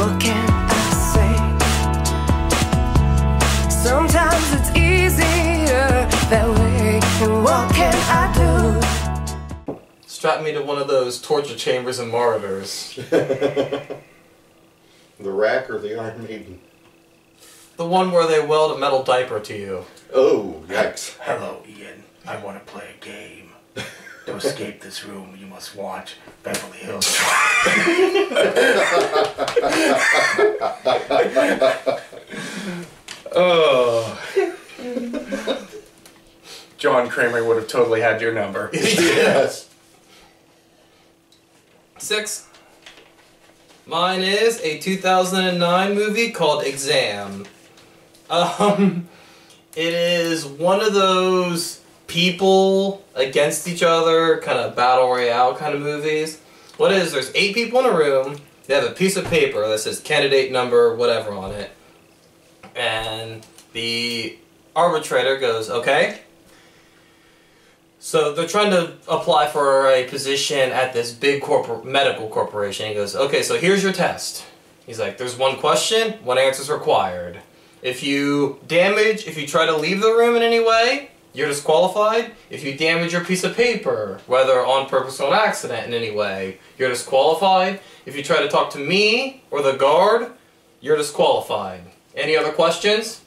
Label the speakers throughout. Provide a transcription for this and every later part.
Speaker 1: what can I say? Sometimes it's easier that way. And what can I do?
Speaker 2: Strap me to one of those torture chambers and monitors.
Speaker 3: The Rack or the Iron Maiden?
Speaker 2: The one where they weld a metal diaper to you.
Speaker 3: Oh, yikes.
Speaker 4: Hello, Ian. I want to play a game. To escape this room, you must watch Beverly Hills.
Speaker 5: Oh. John Kramer would have totally had your number.
Speaker 3: Yes.
Speaker 2: 6. Mine is a 2009 movie called Exam. It is one of those people against each other, kind of battle royale kind of movies. What it is, there's 8 people in a room, they have a piece of paper that says candidate number, whatever on it. And the arbitrator goes, okay. So they're trying to apply for a position at this big medical corporation. He goes, okay, so here's your test. He's like, there's one question, one answer is required. If you try to leave the room in any way, you're disqualified. If you damage your piece of paper, whether on purpose or on accident in any way, you're disqualified. If you try to talk to me or the guard, you're disqualified. Any other questions?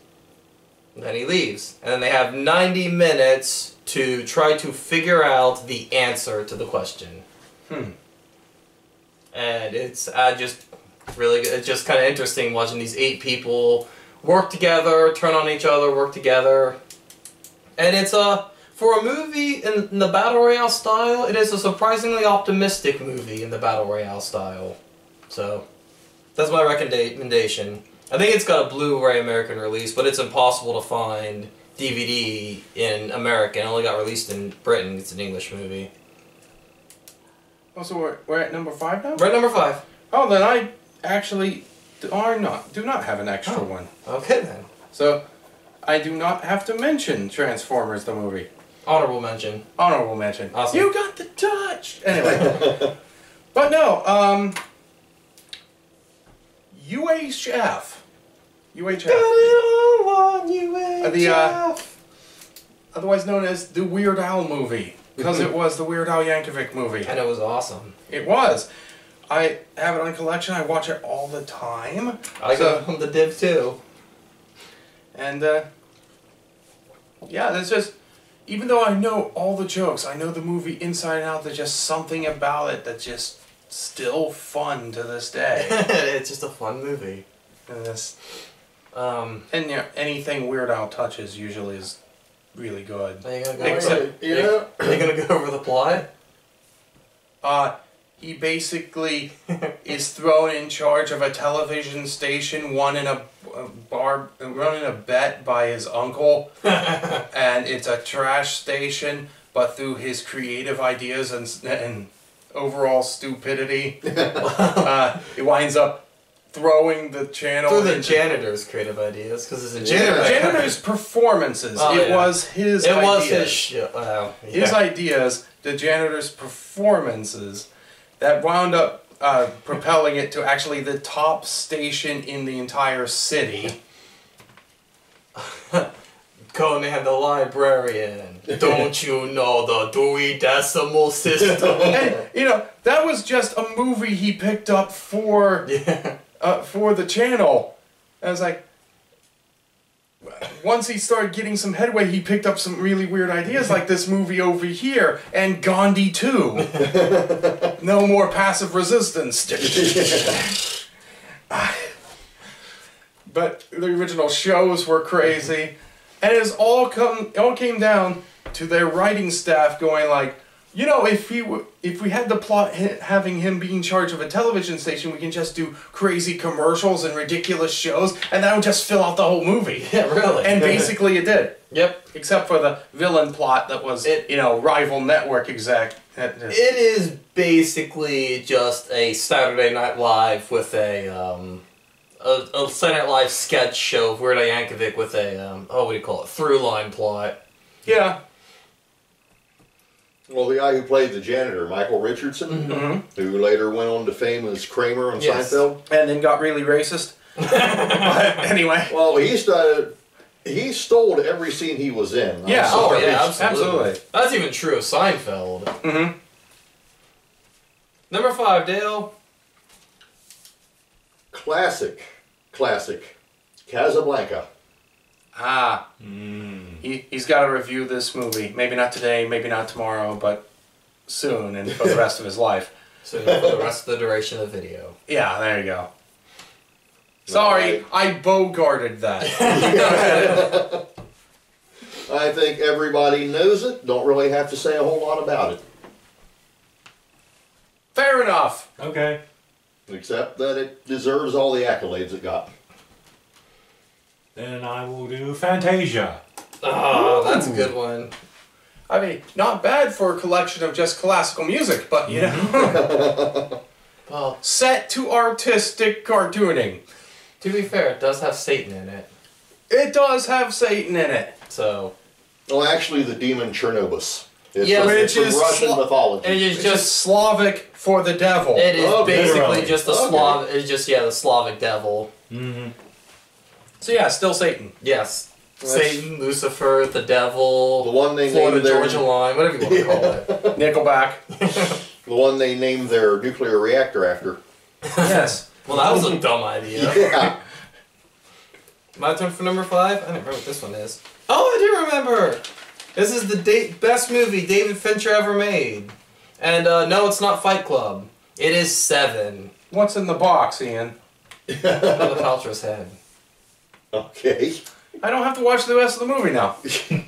Speaker 2: And then he leaves. And then they have 90 minutes to try to figure out the answer to the question. And it's just really good. It's just kind of interesting watching these 8 people work together, turn on each other, work together. And it's for a movie in the Battle Royale style, it is a surprisingly optimistic movie in the Battle Royale style. So, that's my recommendation. I think it's got a Blu-ray American release, but it's impossible to find DVD in America. It only got released in Britain. It's an English movie.
Speaker 5: Oh, so we're at number 5 now?
Speaker 2: Right, number 5.
Speaker 5: Oh, then I actually do not have an extra one.
Speaker 2: Okay, then.
Speaker 5: So, I do not have to mention Transformers the movie.
Speaker 2: Honorable mention.
Speaker 5: Honorable mention.
Speaker 2: Awesome.
Speaker 5: You got the touch! Anyway. But no, UHF. Otherwise known as the Weird Al movie. Because it was the Weird Al Yankovic movie.
Speaker 2: And it was awesome.
Speaker 5: It was. I have it on collection. I watch it all the time.
Speaker 2: I got on the div too.
Speaker 5: And, yeah, there's just, even though I know all the jokes, I know the movie inside and out, there's just something about it that's just still fun to this day.
Speaker 2: It's just a fun movie.
Speaker 5: And, you know, anything Weird Al touches usually is really good.
Speaker 2: Are you gonna go
Speaker 3: You're
Speaker 2: gonna go over the plot?
Speaker 5: He basically is thrown in charge of a television station, running a bet by his uncle, and it's a trash station, but through his creative ideas and overall stupidity, he winds up throwing the channel
Speaker 2: Through the janitor's creative ideas, because it's a janitor.
Speaker 5: Janitor's performances.
Speaker 2: Oh,
Speaker 5: it
Speaker 2: yeah.
Speaker 5: was his ideas.
Speaker 2: It was his show.
Speaker 5: His ideas, the janitor's performances, that wound up propelling it to actually the top station in the entire city.
Speaker 2: Conan the librarian. Don't you know the Dewey Decimal System?
Speaker 5: And, you know, that was just a movie he picked up for the channel. I was like, once he started getting some headway, he picked up some really weird ideas like this movie over here and Gandhi 2. No more passive resistance. But the original shows were crazy. And it all came down to their writing staff going like, you know, if we had the plot having him be in charge of a television station, we can just do crazy commercials and ridiculous shows, and that would just fill out the whole movie.
Speaker 2: Yeah, really.
Speaker 5: And basically it did.
Speaker 2: Yep.
Speaker 5: Except for the villain plot that was, you know, rival network exec.
Speaker 2: It is basically just a Saturday Night Live with a Saturday Night Live sketch show of Weird Al Yankovic with a, what do you call it, through line plot.
Speaker 5: Yeah.
Speaker 3: Well, the guy who played the janitor, Michael Richardson, who later went on to fame as Kramer on
Speaker 2: Yes.
Speaker 3: Seinfeld.
Speaker 5: And then got really racist. But anyway.
Speaker 3: Well, he stole every scene he was in. I'm
Speaker 5: Yeah.
Speaker 3: sorry.
Speaker 2: Oh, yeah, absolutely.
Speaker 5: Absolutely.
Speaker 2: That's even true of Seinfeld.
Speaker 5: Mm-hmm.
Speaker 2: Number 5, Dale.
Speaker 3: Classic. Casablanca.
Speaker 5: Ah. He's got to review this movie. Maybe not today, maybe not tomorrow, but soon and for the rest of his life.
Speaker 2: So for the rest of the duration of the video.
Speaker 5: Yeah, there you go. Sorry, I bogarted that.
Speaker 3: I think everybody knows it. Don't really have to say a whole lot about it.
Speaker 5: Fair enough.
Speaker 6: Okay.
Speaker 3: Except that it deserves all the accolades it got.
Speaker 6: Then I will do Fantasia.
Speaker 2: Oh, that's a good one.
Speaker 5: I mean, not bad for a collection of just classical music, but you know,
Speaker 2: Well,
Speaker 5: set to artistic cartooning.
Speaker 2: to be fair, it does have Satan in it.
Speaker 5: It does have Satan in it.
Speaker 2: So,
Speaker 3: Well, actually, the demon Chernobus. It's
Speaker 2: Yeah,
Speaker 3: from,
Speaker 5: which
Speaker 3: it's from
Speaker 5: is
Speaker 3: Russian
Speaker 5: sla-
Speaker 3: mythology.
Speaker 2: it is
Speaker 5: It's
Speaker 2: just
Speaker 5: just Slavic for the devil.
Speaker 2: it is
Speaker 3: Oh,
Speaker 2: basically
Speaker 6: literally.
Speaker 2: just the
Speaker 3: Okay.
Speaker 2: It's just the Slavic devil.
Speaker 6: Mm-hmm.
Speaker 5: So yeah, still Satan.
Speaker 2: Yes,
Speaker 3: That's-
Speaker 2: Satan, Lucifer, the devil,
Speaker 3: The one they
Speaker 2: Florida
Speaker 3: named their
Speaker 2: Georgia Line, whatever you want to call it.
Speaker 5: Nickelback.
Speaker 3: the one they named their nuclear reactor after.
Speaker 5: Yes.
Speaker 2: Well, that was a dumb idea.
Speaker 3: Yeah.
Speaker 2: My turn for number 5. I don't remember what this one is. Oh, I do remember. This is the best movie David Fincher ever made, and no, it's not Fight Club. It is Seven.
Speaker 5: What's in the box, Ian?
Speaker 2: Gwyneth Paltrow's head.
Speaker 3: Okay.
Speaker 5: I don't have to watch the rest of the movie now.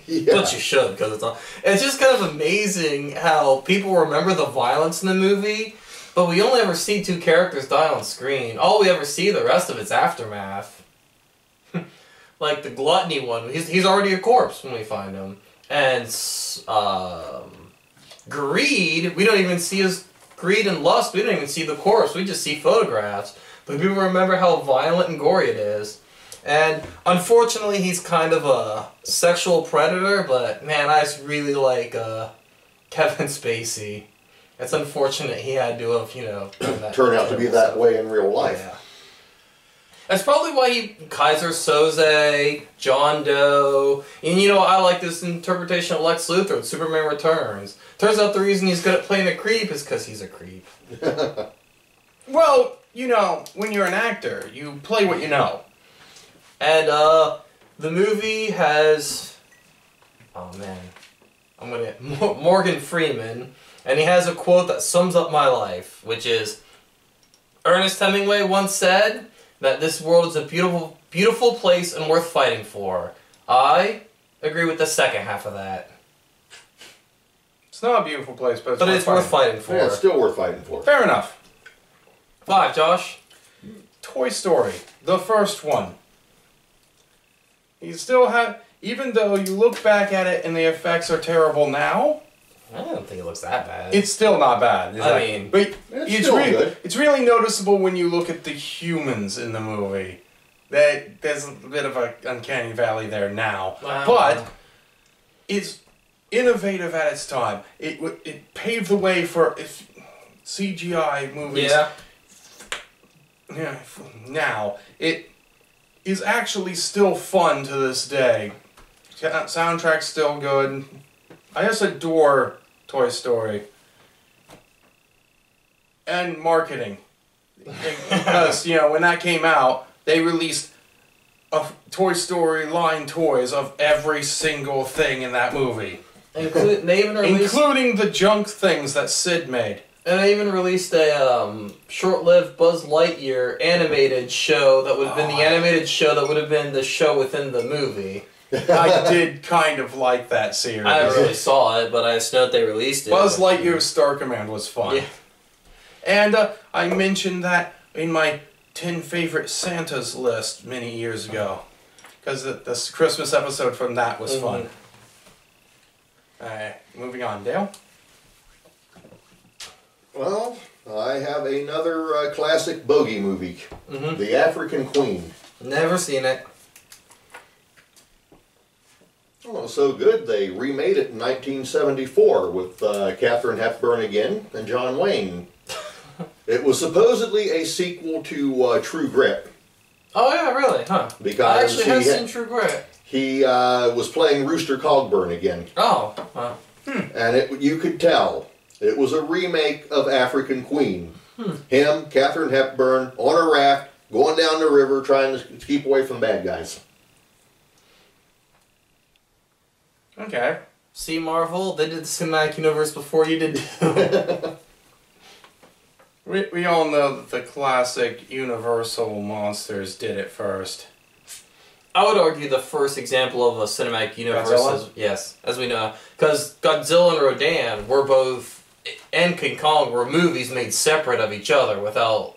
Speaker 3: Yeah.
Speaker 2: But you should, because it's on. It's just kind of amazing how people remember the violence in the movie, but we only ever see 2 characters die on screen. All we ever see, the rest of it's aftermath. Like the gluttony one, he's already a corpse when we find him. And greed, we don't even see his greed and lust. We don't even see the corpse. We just see photographs. But people remember how violent and gory it is. And unfortunately, he's kind of a sexual predator. But man, I just really like Kevin Spacey. It's unfortunate he had to have, done that.
Speaker 3: Turn out to be that way in real life.
Speaker 2: Yeah. That's probably why Kaiser Soze, John Doe, and I like this interpretation of Lex Luthor in Superman Returns. Turns out the reason he's good at playing a creep is because he's a creep.
Speaker 5: Well, when you're an actor, you play what you know.
Speaker 2: And the movie has, Morgan Freeman, and he has a quote that sums up my life, which is, Ernest Hemingway once said that this world is a beautiful, beautiful place and worth fighting for. I agree with the second half of that.
Speaker 5: It's not a beautiful place, but
Speaker 2: But it's worth fighting for.
Speaker 3: Yeah, it's still worth fighting for.
Speaker 5: Fair enough.
Speaker 2: 5, Josh.
Speaker 5: Toy Story, the first one. You still have, even though you look back at it and the effects are terrible now,
Speaker 2: I don't think it looks that bad.
Speaker 5: it's still not bad.
Speaker 2: I mean,
Speaker 5: but
Speaker 3: it's still good.
Speaker 5: It's really noticeable when you look at the humans in the movie. There's a bit of an uncanny valley there now,
Speaker 2: Wow.
Speaker 5: but it's innovative at its time. It paved the way for CGI movies.
Speaker 2: yeah.
Speaker 5: Yeah, now it is actually still fun to this day. Soundtrack's still good. I just adore Toy Story. And marketing. Because, when that came out, they released a Toy Story line toys of every single thing in that movie.
Speaker 2: They even released,
Speaker 5: Including the junk things that Sid made.
Speaker 2: and they even released a short-lived Buzz Lightyear animated show that would have been the animated show that would have been the show within the movie.
Speaker 5: I did kind of like that series.
Speaker 2: I never really saw it, but I just know that they released it.
Speaker 5: Buzz Lightyear's Star Command was fun.
Speaker 2: Yeah.
Speaker 5: And I mentioned that in my 10 favorite Santas list many years ago. Because the Christmas episode from that was fun. Alright, moving on. Dale?
Speaker 3: Well, I have another classic bogey movie. The African Queen.
Speaker 2: Never seen it.
Speaker 3: Well, so good they remade it in 1974 with Katharine Hepburn again and John Wayne. It was supposedly a sequel to True Grit.
Speaker 2: Oh yeah, really? Huh?
Speaker 3: Because
Speaker 2: I actually have
Speaker 3: he
Speaker 2: seen True Grit.
Speaker 3: He was playing Rooster Cogburn again.
Speaker 2: Oh, wow.
Speaker 3: And you could tell it was a remake of African Queen. Him, Katharine Hepburn, on a raft, going down the river, trying to keep away from the bad guys.
Speaker 5: Okay.
Speaker 2: See, Marvel, they did the cinematic universe before you did too.
Speaker 5: We all know that the classic Universal monsters did it first.
Speaker 2: I would argue the first example of a cinematic universe
Speaker 5: Godzilla?
Speaker 2: is, yes, as we know. Because Godzilla and Rodan were both, and King Kong were movies made separate of each other without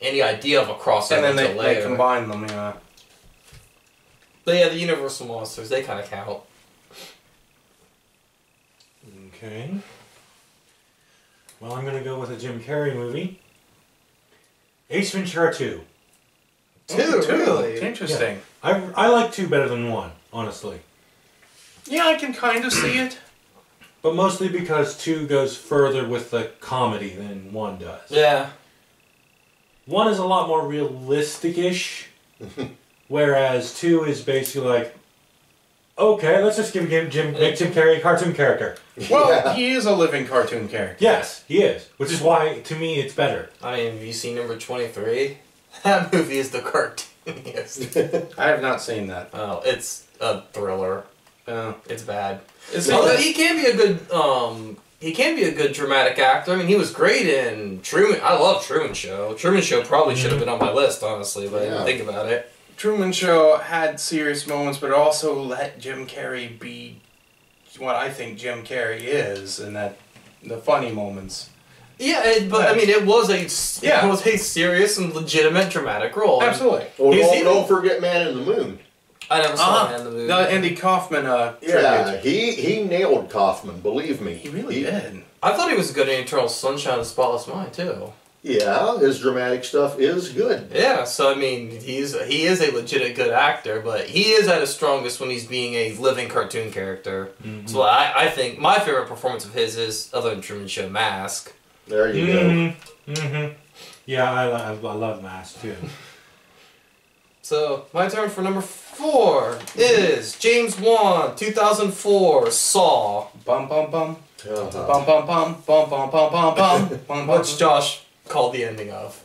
Speaker 2: any idea of a crossover
Speaker 5: And then
Speaker 2: until
Speaker 5: they
Speaker 2: later.
Speaker 5: combined them, yeah.
Speaker 2: But yeah, the Universal monsters, they kind of count.
Speaker 6: Okay. Well, I'm going to go with a Jim Carrey movie. Ace Ventura 2.
Speaker 2: Two, really?
Speaker 5: Interesting.
Speaker 6: I like 2 better than 1, honestly.
Speaker 5: Yeah, I can kind of see it.
Speaker 6: But mostly because 2 goes further with the comedy than 1 does.
Speaker 2: Yeah.
Speaker 6: 1 is a lot more realistic-ish, whereas 2 is basically like, okay, let's just make Jim Carrey a cartoon character.
Speaker 5: Well, he is a living cartoon character.
Speaker 6: Yes, he is. Which is why, to me, it's better.
Speaker 2: I mean, have you seen number 23? That movie is the cartooniest.
Speaker 5: I have not seen that.
Speaker 2: Oh, it's a thriller. It's bad.
Speaker 5: Although
Speaker 2: He can be a good, he can be a good dramatic actor. I mean, he was great in Truman. I love Truman Show. Truman Show probably should have been on my list, honestly, but I didn't think about it.
Speaker 5: Truman Show had serious moments, but also let Jim Carrey be what I think Jim Carrey is, and that the funny moments.
Speaker 2: Yeah, but I mean, it was a serious and legitimate dramatic role.
Speaker 5: Absolutely.
Speaker 3: Well,
Speaker 2: He's
Speaker 3: don't forget Man in the Moon.
Speaker 2: I never saw Man in the Moon.
Speaker 5: The Andy Kaufman
Speaker 3: Yeah,
Speaker 5: tribute.
Speaker 3: he nailed Kaufman, believe me.
Speaker 5: He really did.
Speaker 2: I thought he was good in Eternal Sunshine of the Spotless Mind too.
Speaker 3: Yeah, his dramatic stuff is good.
Speaker 2: Yeah, so I mean, he is a legit good actor, but he is at his strongest when he's being a living cartoon character.
Speaker 6: Mm-hmm.
Speaker 2: So I think my favorite performance of his is, other than Truman Show, Mask.
Speaker 3: There you go.
Speaker 6: Mm-hmm. Yeah, I love Mask, too.
Speaker 2: So, my turn for number 4 is James Wan, 2004, Saw.
Speaker 5: Bum bum bum.
Speaker 3: Uh-huh.
Speaker 5: Bum bum bum bum bum bum bum bum bum.
Speaker 2: Which Josh called the ending of.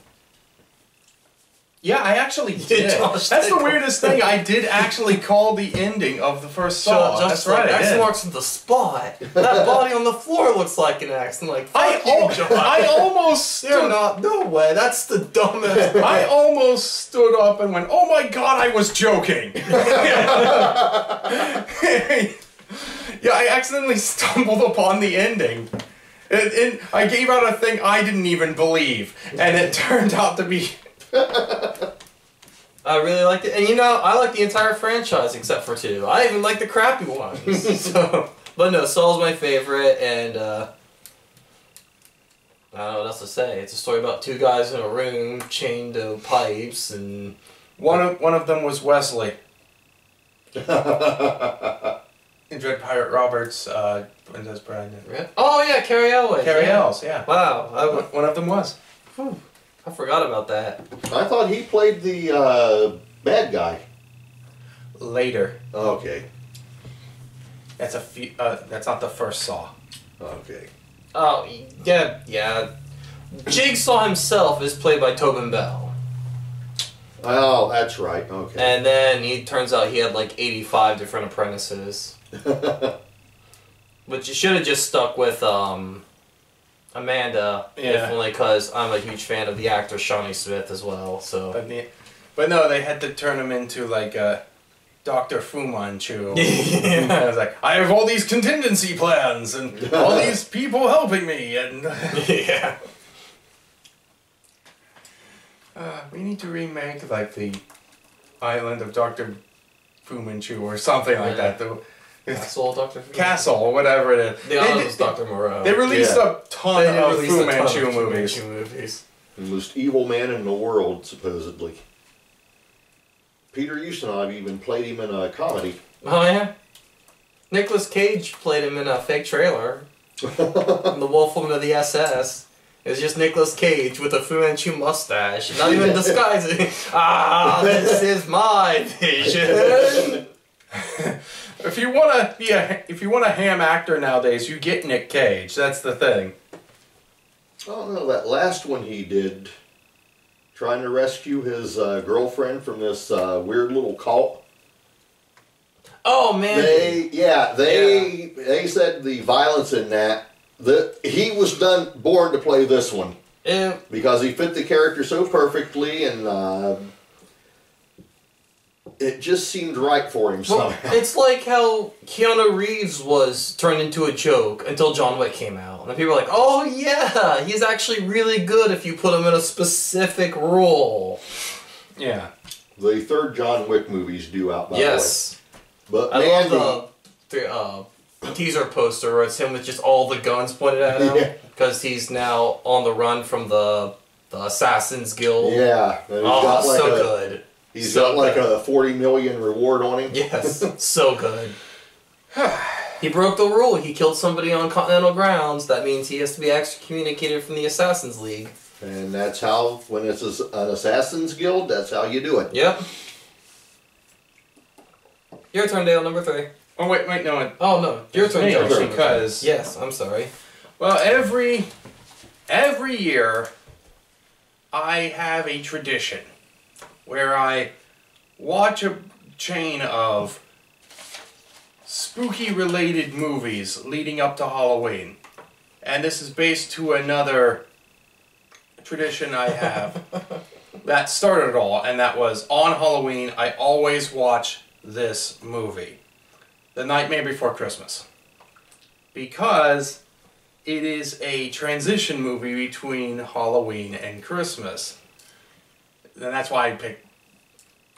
Speaker 5: Yeah, I actually did.
Speaker 2: Josh
Speaker 5: That's
Speaker 2: did
Speaker 5: the weirdest thing. I did actually call the ending of the first Saw.
Speaker 2: Josh
Speaker 5: That's right. I
Speaker 2: X
Speaker 5: did.
Speaker 2: marks the spot. That body on the floor looks like an X. I'm like, fuck you, Josh.
Speaker 5: I almost
Speaker 2: You're
Speaker 5: stood
Speaker 2: not. No way. That's the dumbest.
Speaker 5: I almost stood up and went, "Oh my god, I was joking." Yeah, I accidentally stumbled upon the ending. I gave out a thing I didn't even believe, and it turned out to be...
Speaker 2: I really liked it, and I like the entire franchise except for 2. I even like the crappy ones. So, but no, Saw's my favorite, and I don't know what else to say. It's a story about 2 guys in a room chained to pipes, and
Speaker 5: One of them was Wesley. In Dread Pirate Roberts, Princess Bride.
Speaker 2: oh yeah, Carrie Elwes.
Speaker 5: Carrie
Speaker 2: yeah.
Speaker 5: Ells, yeah.
Speaker 2: Wow,
Speaker 5: One of them was.
Speaker 2: I forgot about that.
Speaker 3: I thought he played the bad guy.
Speaker 5: Later.
Speaker 3: Okay.
Speaker 5: That's that's not the first Saw.
Speaker 3: Okay.
Speaker 2: Oh yeah. Jigsaw himself is played by Tobin Bell.
Speaker 3: Oh, that's right. Okay.
Speaker 2: And then he turns out he had like 85 different apprentices. But you should have just stuck with Amanda, if only because I'm a huge fan of the actor Shawnee Smith as well. So.
Speaker 5: But no, they had to turn him into like Dr. Fu Manchu.
Speaker 2: Yeah.
Speaker 5: I was like, I have all these contingency plans and all these people helping me, and
Speaker 2: Yeah.
Speaker 5: we need to remake like the Island of Dr. Fu Manchu or something like that. The
Speaker 2: Castle, Dr.
Speaker 5: Castle or whatever it is.
Speaker 2: The other was Dr. Moreau.
Speaker 5: They released a ton
Speaker 2: They
Speaker 5: of
Speaker 2: released
Speaker 5: Fu
Speaker 2: a ton
Speaker 5: Manchu
Speaker 2: of Fu
Speaker 5: movies.
Speaker 2: Manchu movies.
Speaker 3: The most evil man in the world, supposedly. Peter Ustinov even played him in a comedy.
Speaker 2: Oh yeah? Nicolas Cage played him in a fake trailer. In The Wolf Woman of the SS. It was just Nicolas Cage with a Fu Manchu mustache. Not even disguising. This is my vision.
Speaker 5: If you want a ham actor nowadays, you get Nick Cage. That's the thing.
Speaker 3: I don't know, that last one he did, trying to rescue his girlfriend from this weird little cult.
Speaker 2: Oh man.
Speaker 3: They said the violence in that he was born to play this one.
Speaker 2: Yeah.
Speaker 3: Because he fit the character so perfectly, and it just seemed right for him
Speaker 2: Well,
Speaker 3: somehow.
Speaker 2: it's like how Keanu Reeves was turned into a joke until John Wick came out. And people are like, oh yeah, he's actually really good if you put him in a specific role.
Speaker 5: Yeah.
Speaker 3: The third John Wick movie's due out, by
Speaker 2: Yes.
Speaker 3: the way. But
Speaker 2: I
Speaker 3: Mandy,
Speaker 2: love the teaser poster where it's him with just all the guns pointed at him.
Speaker 3: Yeah.
Speaker 2: Because he's now on the run from the Assassin's Guild.
Speaker 3: yeah, and he's
Speaker 2: Oh,
Speaker 3: got like
Speaker 2: so good.
Speaker 3: He's
Speaker 2: So
Speaker 3: got like
Speaker 2: good.
Speaker 3: a 40 million reward on him.
Speaker 2: Yes, so good. He broke the rule. He killed somebody on continental grounds. That means he has to be excommunicated from the Assassin's League.
Speaker 3: And that's how, when it's an Assassin's Guild, that's how you do it.
Speaker 2: Yep. Your turn, Dale, number 3.
Speaker 5: Oh wait, no.
Speaker 2: Oh no, your turn,
Speaker 5: Me,
Speaker 2: Josh. number
Speaker 5: because-
Speaker 2: 3. Yes, I'm sorry.
Speaker 5: Well, every year, I have a tradition where I watch a chain of spooky-related movies leading up to Halloween, and this is based to another tradition I have that started it all, and that was on Halloween. I always watch this movie, The Nightmare Before Christmas, because it is a transition movie between Halloween and Christmas. And that's why I picked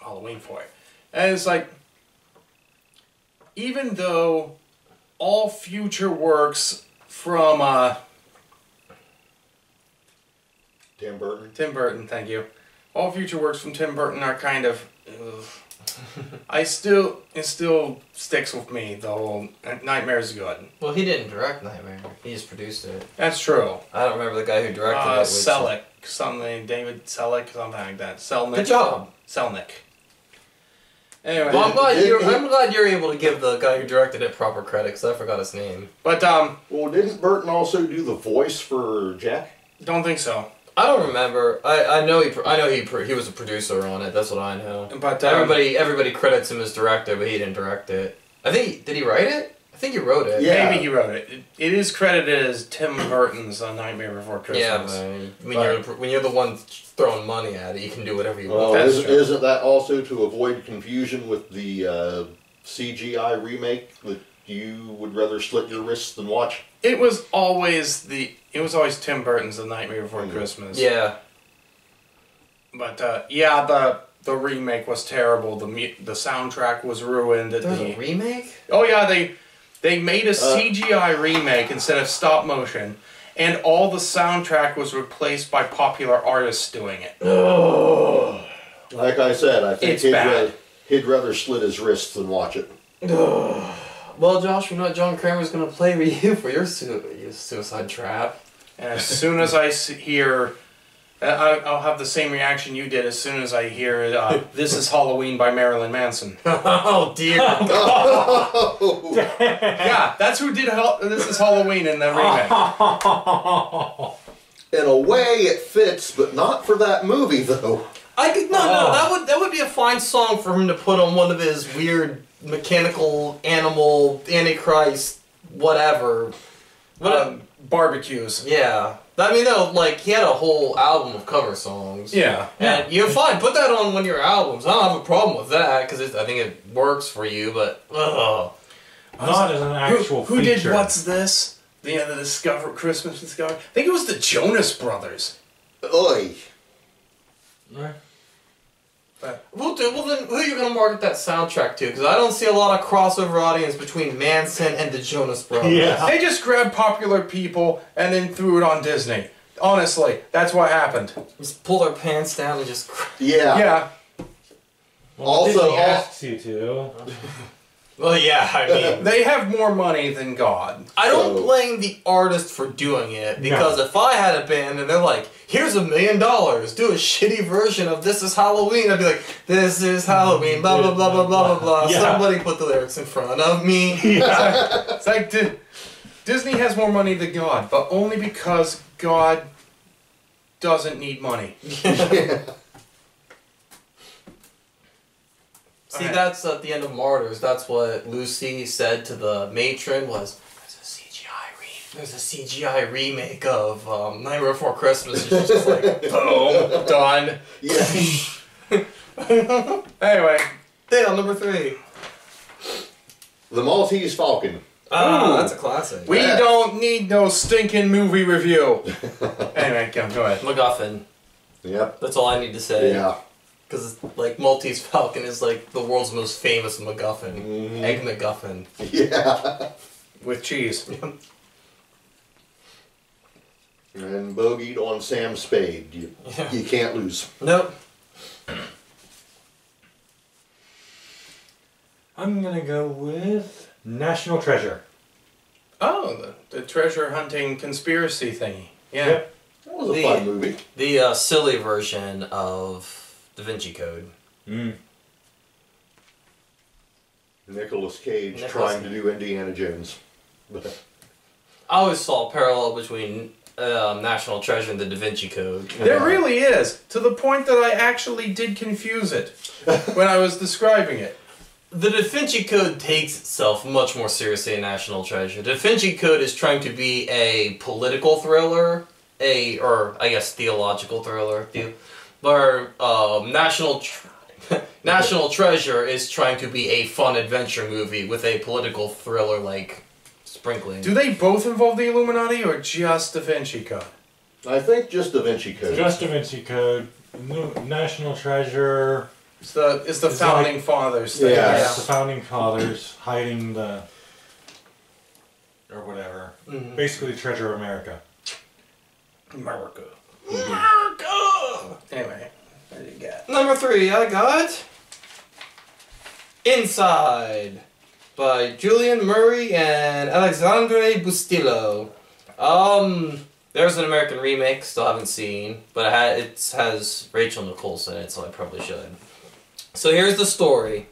Speaker 5: Halloween for it. And it's like, even though all future works from
Speaker 3: Tim Burton.
Speaker 5: Tim Burton, thank you. All future works from Tim Burton are kind of... it still sticks with me, the whole Nightmare's good.
Speaker 2: Well, he didn't direct Nightmare. He just produced it.
Speaker 5: That's true.
Speaker 2: I don't remember the guy who directed it. which-
Speaker 5: Selleck, something, David Selleck, something like that. Selnick.
Speaker 2: Good job.
Speaker 5: Selnick. Anyway,
Speaker 2: Well,
Speaker 3: Did-
Speaker 2: I'm glad you're able to give the guy who directed it proper credit, because I forgot his name.
Speaker 5: but
Speaker 3: Well, didn't Burton also do the voice for Jack?
Speaker 5: don't think so.
Speaker 2: I don't remember. I know he was a producer on it. That's what I know.
Speaker 5: But
Speaker 2: Everybody credits him as director, but he didn't direct it. Did he write it? I think he wrote it.
Speaker 3: Yeah.
Speaker 5: maybe he wrote it. It is credited as Tim Burton's Nightmare Before Christmas.
Speaker 2: Yeah, but when you're the one throwing money at it, you can do whatever you
Speaker 3: Well,
Speaker 2: want.
Speaker 5: That's true.
Speaker 3: isn't that also to avoid confusion with the CGI remake that you would rather slit your wrists than watch?
Speaker 5: It was always Tim Burton's The Nightmare Before Christmas.
Speaker 2: Yeah.
Speaker 5: But the remake was terrible. The soundtrack was ruined.
Speaker 2: There was a remake?
Speaker 5: Oh yeah, they made a CGI remake instead of stop motion, and all the soundtrack was replaced by popular artists doing it.
Speaker 3: Like I said, I think
Speaker 5: It's bad.
Speaker 3: he'd rather slit his wrists than watch it.
Speaker 2: Well, Josh, you know what John Kramer's going to play with you for your suicide trap.
Speaker 5: And as soon as I hear, I'll have the same reaction you did as soon as I hear "This Is Halloween" by Marilyn Manson.
Speaker 2: Oh, dear.
Speaker 5: Yeah, that's who did "This Is Halloween" in the remake.
Speaker 3: In a way, it fits, but not for that movie, though.
Speaker 2: That would be a fine song for him to put on one of his weird mechanical animal Antichrist whatever.
Speaker 5: Barbecues.
Speaker 2: Yeah. I mean, though, like, he had a whole album of cover songs.
Speaker 5: Yeah.
Speaker 2: And you're fine, put that on one of your albums. I don't have a problem with that, because I think it works for you, but, ugh.
Speaker 6: Not as an actual
Speaker 5: Who did
Speaker 6: feature.
Speaker 5: What's This? The Christmas Discovery. I think it was the Jonas Brothers.
Speaker 3: Oy.
Speaker 2: Well, then, who are you going to market that soundtrack to? Because I don't see a lot of crossover audience between Manson and the Jonas Brothers.
Speaker 6: Yeah.
Speaker 5: They just grabbed popular people and then threw it on Disney. Honestly, that's what happened.
Speaker 2: Just pull their pants down and just...
Speaker 3: Yeah.
Speaker 5: Yeah.
Speaker 6: Well,
Speaker 3: Also,
Speaker 6: Disney asks you to.
Speaker 2: Well, yeah, I mean,
Speaker 5: They have more money than God.
Speaker 2: I don't
Speaker 3: So-
Speaker 2: blame the artist for doing it, because if I had a band and they're like, here's $1 million, do a shitty version of This Is Halloween, I'd be like, this is Halloween, blah, blah, blah, blah, blah, blah, blah.
Speaker 6: Yeah.
Speaker 2: Somebody put the lyrics in front of me.
Speaker 5: It's like Disney has more money than God, but only because God doesn't need money.
Speaker 2: See,
Speaker 5: Okay.
Speaker 2: that's at the end of Martyrs. That's what Lucy said to the matron was, there's a CGI remake of Nightmare Before Christmas. And she's just like, boom, done.
Speaker 3: Yeah.
Speaker 5: Anyway,
Speaker 2: Dale, number 3.
Speaker 3: The Maltese Falcon.
Speaker 2: Ah, that's a classic.
Speaker 5: we don't need no stinking movie review. Anyway, go ahead.
Speaker 2: MacGuffin.
Speaker 3: Yep.
Speaker 2: That's all I need to say.
Speaker 3: Yeah.
Speaker 2: Because, like, Maltese Falcon is, like, the world's most famous MacGuffin.
Speaker 3: Mhm.
Speaker 2: Egg MacGuffin.
Speaker 3: Yeah.
Speaker 5: With cheese.
Speaker 3: And bogeyed on Sam Spade. You can't lose.
Speaker 2: Nope.
Speaker 6: I'm gonna go with National Treasure.
Speaker 5: Oh, the treasure hunting conspiracy thingy. Yeah.
Speaker 6: Yep.
Speaker 3: That was a fun movie.
Speaker 2: The silly version of Da Vinci Code.
Speaker 6: Mm.
Speaker 3: Nicolas Cage
Speaker 2: Nicolas
Speaker 3: trying to
Speaker 2: Cage.
Speaker 3: do Indiana Jones.
Speaker 2: I always saw a parallel between National Treasure and the Da Vinci Code.
Speaker 5: There really is, to the point that I actually did confuse it when I was describing it.
Speaker 2: The Da Vinci Code takes itself much more seriously than National Treasure. Da Vinci Code is trying to be a political thriller, or I guess theological thriller, where National Treasure is trying to be a fun adventure movie with a political thriller like sprinkling.
Speaker 5: Do they both involve the Illuminati or just Da Vinci Code?
Speaker 3: I think just Da Vinci Code.
Speaker 6: Just Da Vinci Code. National Treasure.
Speaker 5: It's the
Speaker 6: It's
Speaker 5: founding fathers thing.
Speaker 3: Yeah.
Speaker 6: Yes, the founding fathers hiding the, or whatever.
Speaker 2: Mhm.
Speaker 6: Basically, Treasure of America.
Speaker 5: America.
Speaker 2: America!
Speaker 5: Anyway, what do you got?
Speaker 2: Number 3, I got Inside by Julian Murray and Alexandre Bustillo. There's an American remake, still haven't seen, but it has Rachel Nichols in it, so I probably should. So here's the story.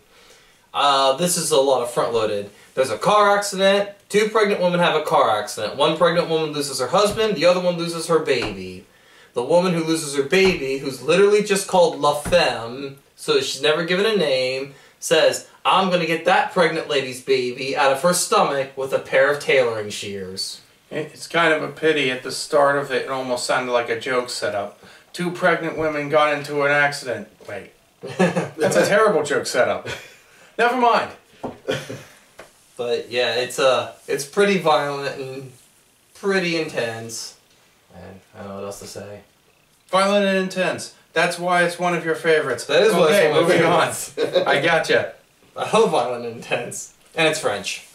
Speaker 2: This is a lot of front-loaded. There's a car accident. 2 pregnant women have a car accident. One pregnant woman loses her husband. The other one loses her baby. The woman who loses her baby, who's literally just called La Femme, so she's never given a name, says, I'm going to get that pregnant lady's baby out of her stomach with a pair of tailoring shears.
Speaker 5: It's kind of a pity at the start of it. It almost sounded like a joke setup. 2 pregnant women got into an accident. Wait. That's a terrible joke setup. Never mind.
Speaker 2: But yeah, it's pretty violent and pretty intense. And I don't know what else to say.
Speaker 5: Violent and intense. That's why it's one of your favorites.
Speaker 2: That is why
Speaker 5: okay,
Speaker 2: it's one of my
Speaker 5: moving
Speaker 2: favorites.
Speaker 5: on. I gotcha.
Speaker 2: I love violent and intense. And it's French.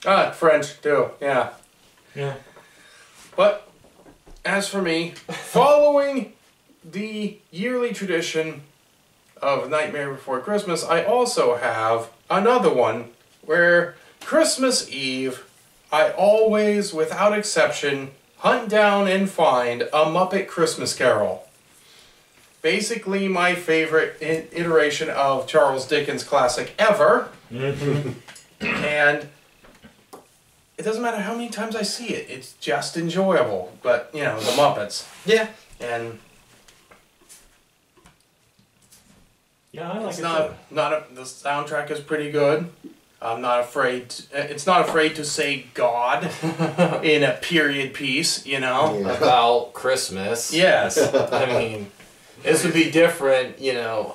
Speaker 5: Ah, French too. Yeah.
Speaker 6: Yeah.
Speaker 5: But as for me, following the yearly tradition of Nightmare Before Christmas, I also have another one where Christmas Eve, I always, without exception, hunt down and find A Muppet Christmas Carol. Basically my favorite iteration of Charles Dickens' classic ever. And it doesn't matter how many times I see it, it's just enjoyable. But, you know, the Muppets.
Speaker 2: Yeah.
Speaker 5: And
Speaker 6: Yeah, I like
Speaker 5: it's
Speaker 6: it
Speaker 5: the soundtrack is pretty good. I'm not afraid, it's not afraid to say God in a period piece, you know?
Speaker 3: Yeah.
Speaker 2: About Christmas.
Speaker 5: Yes.
Speaker 2: I mean, this would be different, you know.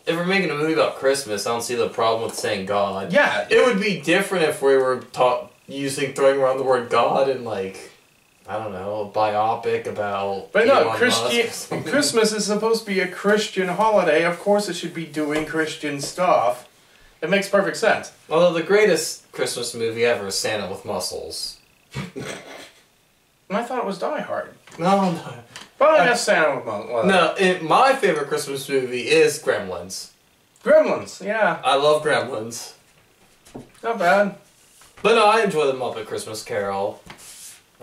Speaker 2: If we're making a movie about Christmas, I don't see the problem with saying God.
Speaker 5: Yeah.
Speaker 2: It would be different if we were throwing around the word God in, like, I don't know, a biopic about.
Speaker 5: But no,
Speaker 2: Elon Musk or something.
Speaker 5: Christmas is supposed to be a Christian holiday. Of course it should be doing Christian stuff. It makes perfect sense.
Speaker 2: Although the greatest Christmas movie ever is Santa with Muscles.
Speaker 5: And I thought it was Die Hard.
Speaker 2: No.
Speaker 5: But I guess Santa with Muscles.
Speaker 2: No, my favorite Christmas movie is Gremlins.
Speaker 5: Gremlins, yeah.
Speaker 2: I love Gremlins.
Speaker 5: Not bad.
Speaker 2: But no, I enjoy the Muppet Christmas Carol.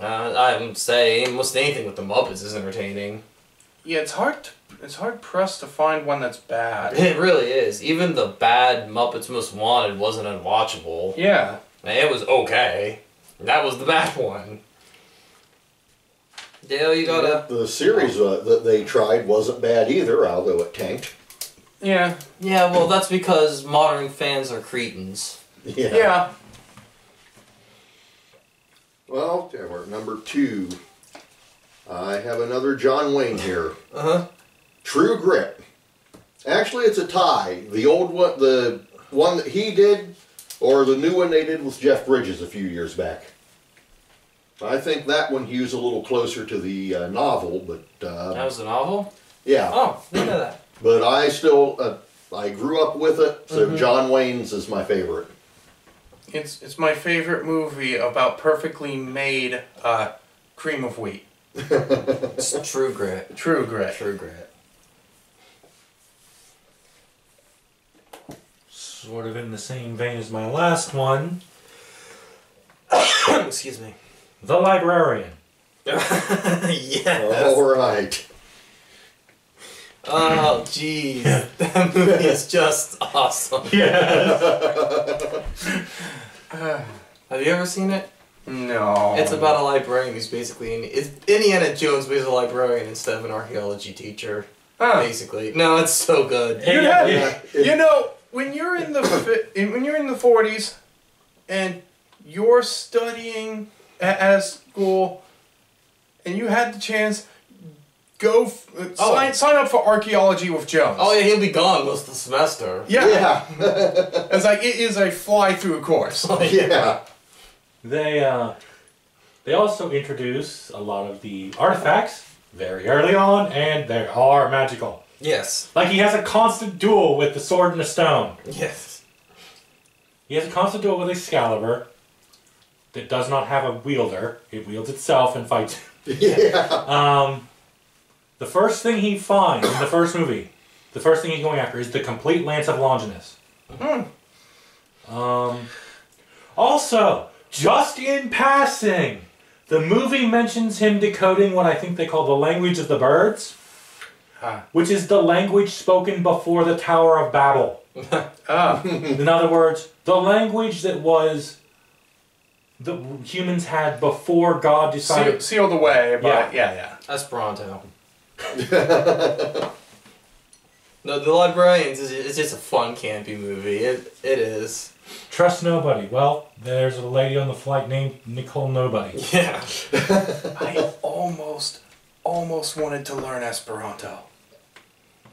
Speaker 2: I would say almost anything with the Muppets is entertaining.
Speaker 5: Yeah, it's hard pressed to find one that's bad.
Speaker 2: It really is. Even the bad Muppets Most Wanted wasn't unwatchable.
Speaker 5: Yeah.
Speaker 2: It was okay. That was the bad one. Dale, you gotta...
Speaker 3: The series that they tried wasn't bad either, although it tanked.
Speaker 5: Yeah.
Speaker 2: Yeah, well, that's because modern fans are cretins.
Speaker 5: Yeah.
Speaker 3: Well, we're at number 2. I have another John Wayne here.
Speaker 2: Uh-huh.
Speaker 3: True Grit. Actually, it's a tie. The old one, the one that he did, or the new one they did with Jeff Bridges a few years back. I think that one hews a little closer to the novel, but...
Speaker 2: That was the novel?
Speaker 3: Yeah.
Speaker 2: Oh, didn't know that.
Speaker 3: But I still, I grew up with it, so John Wayne's is my favorite.
Speaker 5: It's my favorite movie about perfectly made cream of wheat.
Speaker 2: It's True Grit.
Speaker 5: True Grit.
Speaker 2: True Grit.
Speaker 6: Sort of in the same vein as my last one,
Speaker 2: Excuse me.
Speaker 6: The Librarian.
Speaker 2: Yes.
Speaker 3: All right.
Speaker 2: Oh, jeez. That movie is just awesome.
Speaker 6: Yeah.
Speaker 2: Have you ever seen it?
Speaker 5: No.
Speaker 2: It's about a librarian who's basically... It's Indiana Jones, but he's a librarian instead of an archaeology teacher. Basically. No, it's so good.
Speaker 5: You know, when you're in the 40s and you're studying at school and you had the chance, go sign up for archaeology with Jones.
Speaker 2: Oh, yeah, he'll be gone most of the semester.
Speaker 5: Yeah.
Speaker 3: Yeah.
Speaker 5: It's like it is a fly-through course.
Speaker 3: Yeah.
Speaker 6: They also introduce a lot of the artifacts very early on, and they are magical.
Speaker 2: Yes.
Speaker 6: Like he has a constant duel with the sword and the stone.
Speaker 2: Yes.
Speaker 6: He has a constant duel with Excalibur that does not have a wielder. It wields itself and fights.
Speaker 3: Yeah.
Speaker 6: The first thing he finds in the first movie, the first thing he's going after is the complete Lance of Longinus. Also, just in passing, the movie mentions him decoding what I think they call the language of the birds, which is the language spoken before the Tower of Babel. In other words, the language that was the humans had before God decided.
Speaker 5: Sealed away, but yeah.
Speaker 2: Esperanto. No, The Librarians is just a fun, campy movie. It is.
Speaker 6: Trust nobody. Well, there's a lady on the flight named Nicole Nobody.
Speaker 2: Yeah.
Speaker 5: I almost wanted to learn Esperanto.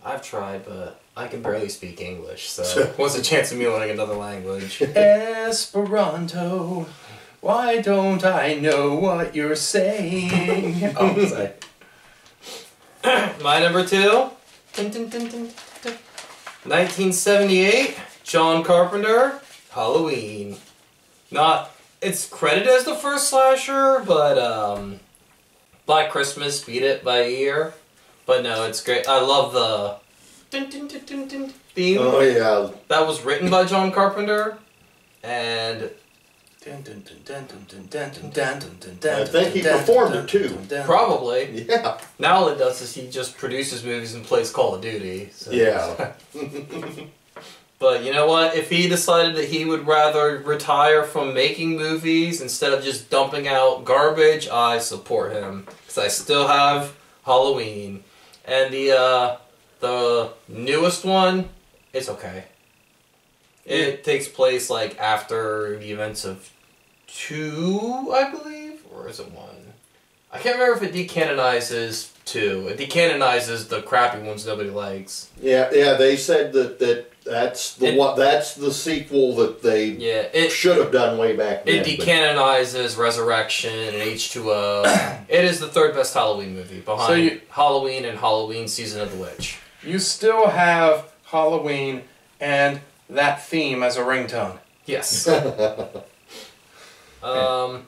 Speaker 2: I've tried, but I can barely speak English, so what's the chance of me learning another language?
Speaker 5: Esperanto, why don't I know what you're saying? Oh, sorry.
Speaker 2: My number 2. Dun, dun, dun, dun, dun. 1978, John Carpenter, Halloween. It's credited as the first slasher, but Black Christmas beat it by a year. But no, it's great. I love the dun, dun, dun, dun, dun theme.
Speaker 3: Oh, yeah.
Speaker 2: That was written by John Carpenter, and
Speaker 3: I think he performed it too.
Speaker 2: probably.
Speaker 3: Yeah.
Speaker 2: Now all it does is he just produces movies and plays Call of Duty. So.
Speaker 3: Yeah.
Speaker 2: But you know what? If he decided that he would rather retire from making movies instead of just dumping out garbage, I support him. Because I still have Halloween. And the newest one, it's okay. It takes place like after the events of 2, I believe? Or is it 1? I can't remember if it decanonizes 2. It decanonizes the crappy ones nobody likes.
Speaker 3: Yeah, they said that's the sequel that they should have done way back then.
Speaker 2: It decanonizes Resurrection and H2O. It is the 3rd best Halloween movie behind Halloween and Halloween Season of the Witch.
Speaker 5: You still have Halloween and that theme as a ringtone.
Speaker 2: Yes. Now